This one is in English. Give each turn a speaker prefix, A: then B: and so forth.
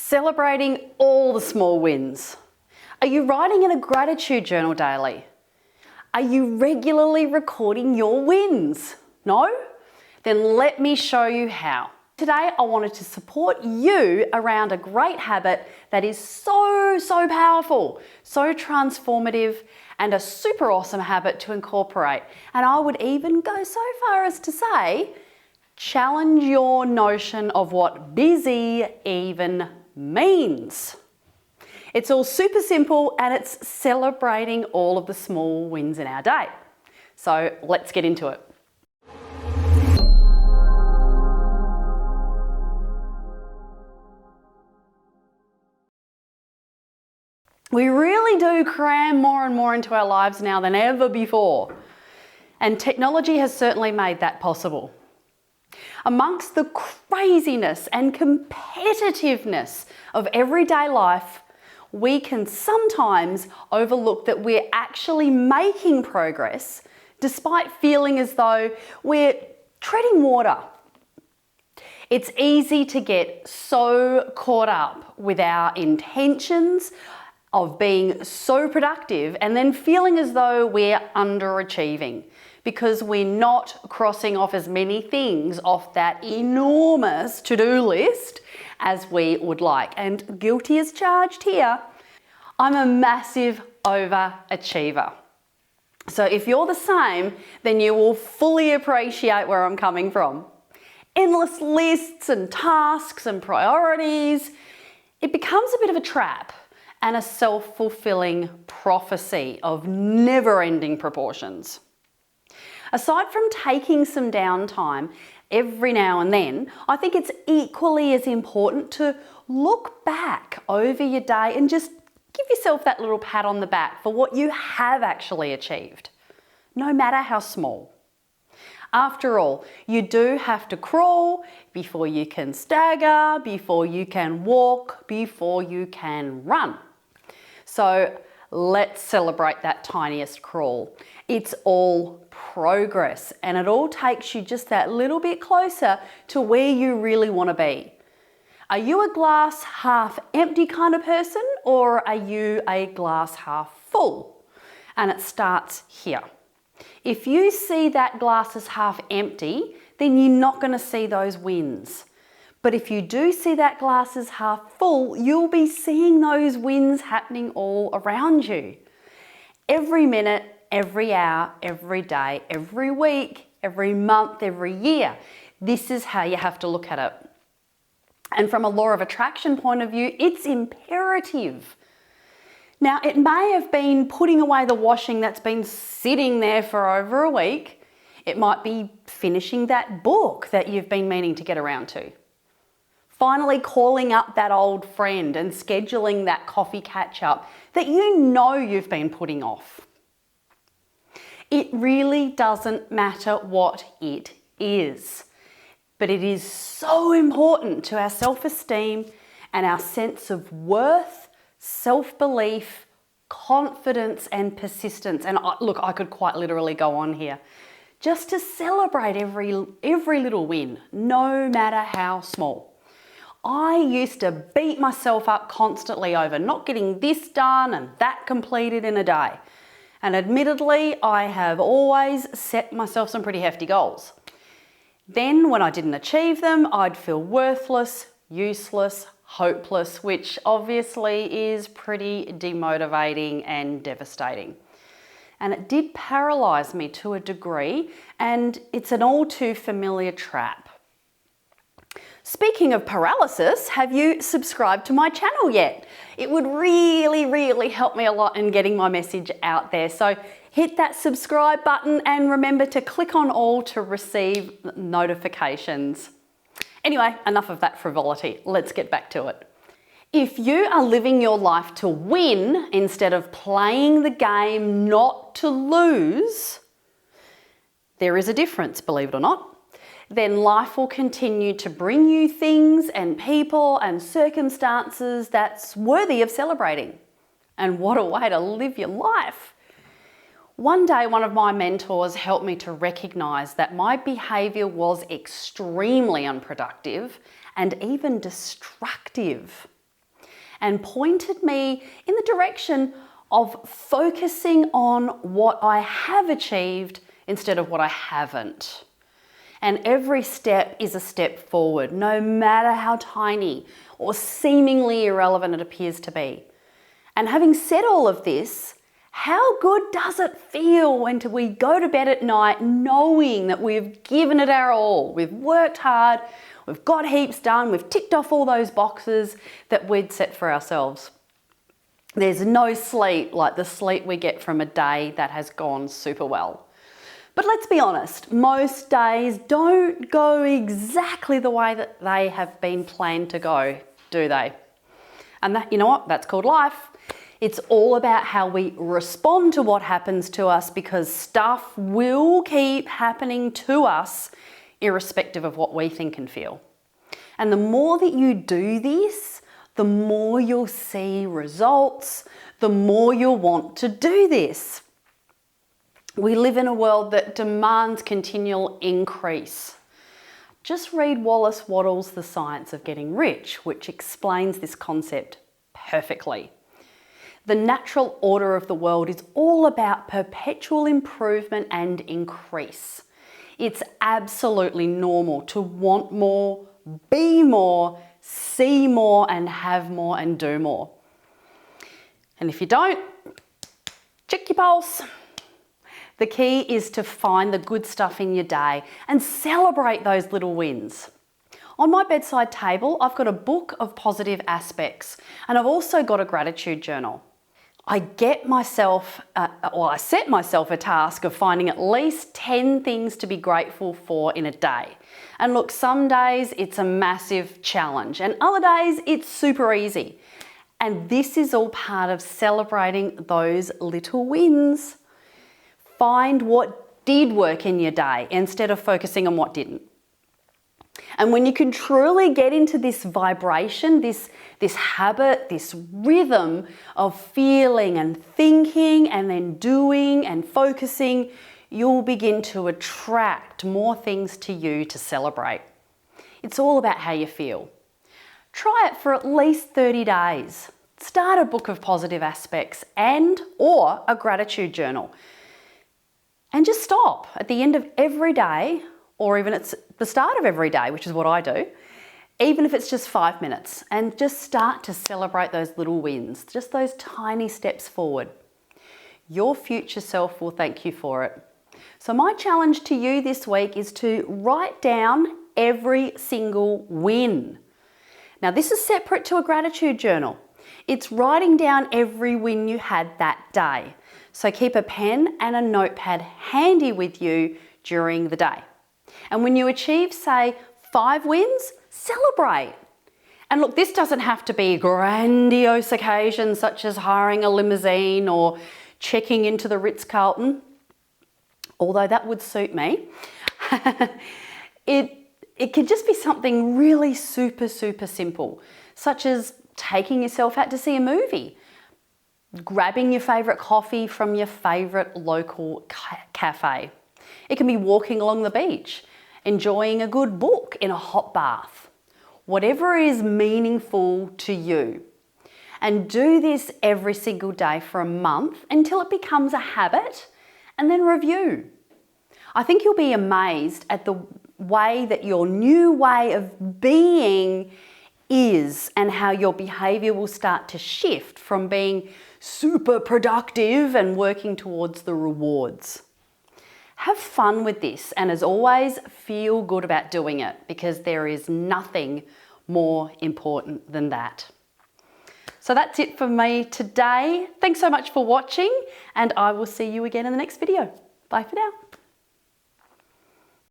A: Celebrating all the small wins. Are you writing in a gratitude journal daily? Are you regularly recording your wins? No? Then let me show you how. Today I wanted to support you around a great habit that is so powerful, so transformative, and a super awesome habit to incorporate. And I would even go so far as to say, challenge your notion of what busy even means. It's all super simple and it's celebrating all of the small wins in our day. So let's get into it. We really do cram more and more into our lives now than ever before. And technology has certainly made that possible. Amongst the craziness and competitiveness of everyday life, we can sometimes overlook that we're actually making progress despite feeling as though we're treading water. It's easy to get so caught up with our intentions of being so productive and then feeling as though we're underachieving because we're not crossing off as many things off that enormous to-do list as we would like. And guilty as charged here. I'm a massive overachiever. So if you're the same, then you will fully appreciate where I'm coming from. Endless lists and tasks and priorities. It becomes a bit of a trap and a self-fulfilling prophecy of never-ending proportions. Aside from taking some downtime every now and then, I think it's equally as important to look back over your day and just give yourself that little pat on the back for what you have actually achieved, no matter how small. After all, you do have to crawl before you can stagger, before you can walk, before you can run. So let's celebrate that tiniest crawl. It's all progress and it all takes you just that little bit closer to where you really want to be. Are you a glass half empty kind of person or are you a glass half full? And it starts here. If you see that glass as half empty, then you're not going to see those wins. But if you do see that glass as half full, you'll be seeing those wins happening all around you. Every minute, every hour, every day, every week, every month, every year. This is how you have to look at it. And from a law of attraction point of view, it's imperative. Now, it may have been putting away the washing that's been sitting there for over a week. It might be finishing that book that you've been meaning to get around to. Finally calling up that old friend and scheduling that coffee catch-up that you know you've been putting off. It really doesn't matter what it is, but it is so important to our self-esteem and our sense of worth, self-belief, confidence and persistence. And look, I could quite literally go on here. Just to celebrate every little win, no matter how small. I used to beat myself up constantly over not getting this done and that completed in a day. And admittedly, I have always set myself some pretty hefty goals. Then when I didn't achieve them, I'd feel worthless, useless, hopeless, which obviously is pretty demotivating and devastating. And it did paralyze me to a degree, and it's an all too familiar trap. Speaking of paralysis, have you subscribed to my channel yet? It would really help me a lot in getting my message out there. So hit that subscribe button and remember to click on all to receive notifications. Anyway, enough of that frivolity. Let's get back to it. If you are living your life to win instead of playing the game not to lose, there is a difference, believe it or not. Then life will continue to bring you things and people and circumstances that's worthy of celebrating. And what a way to live your life. One day, one of my mentors helped me to recognize that my behavior was extremely unproductive and even destructive. and pointed me in the direction of focusing on what I have achieved instead of what I haven't. And every step is a step forward, no matter how tiny or seemingly irrelevant it appears to be. And having said all of this, how good does it feel when we go to bed at night knowing that we've given it our all, we've worked hard, we've got heaps done, we've ticked off all those boxes that we'd set for ourselves. There's no sleep like the sleep we get from a day that has gone super well. But let's be honest, most days don't go exactly the way that they have been planned to go, do they? And that, you know what, that's called life. It's all about how we respond to what happens to us, because stuff will keep happening to us irrespective of what we think and feel. And the more that you do this, the more you'll see results, the more you'll want to do this. We live in a world that demands continual increase. Just read Wallace Wattles' The Science of Getting Rich, which explains this concept perfectly. The natural order of the world is all about perpetual improvement and increase. It's absolutely normal to want more, be more, see more, and have more and do more. And if you don't, check your pulse. The key is to find the good stuff in your day and celebrate those little wins. On my bedside table, I've got a book of positive aspects, and I've also got a gratitude journal. I set myself a task of finding at least 10 things to be grateful for in a day. And look, some days it's a massive challenge, and other days it's super easy. And this is all part of celebrating those little wins. Find what did work in your day instead of focusing on what didn't. And when you can truly get into this vibration, this habit, this rhythm of feeling and thinking and then doing and focusing, you'll begin to attract more things to you to celebrate. It's all about how you feel. Try it for at least 30 days. Start a book of positive aspects or a gratitude journal. And just stop at the end of every day, or even at the start of every day, which is what I do, even if it's just 5 minutes, and just start to celebrate those little wins, just those tiny steps forward. Your future self will thank you for it. So my challenge to you this week is to write down every single win. Now this is separate to a gratitude journal. It's writing down every win you had that day. So keep a pen and a notepad handy with you during the day. And when you achieve, say, 5 wins, celebrate. And look, this doesn't have to be a grandiose occasion such as hiring a limousine or checking into the Ritz-Carlton, although that would suit me. It could just be something really super, super simple, such as taking yourself out to see a movie, grabbing your favourite coffee from your favourite local cafe. It can be walking along the beach, enjoying a good book in a hot bath. Whatever is meaningful to you. And do this every single day for a month until it becomes a habit, and then review. I think you'll be amazed at the way that your new way of being is, and how your behaviour will start to shift from being super productive and working towards the rewards. Have fun with this, and as always, feel good about doing it, because there is nothing more important than that. So that's it for me today. Thanks so much for watching, and I will see you again in the next video. Bye for now.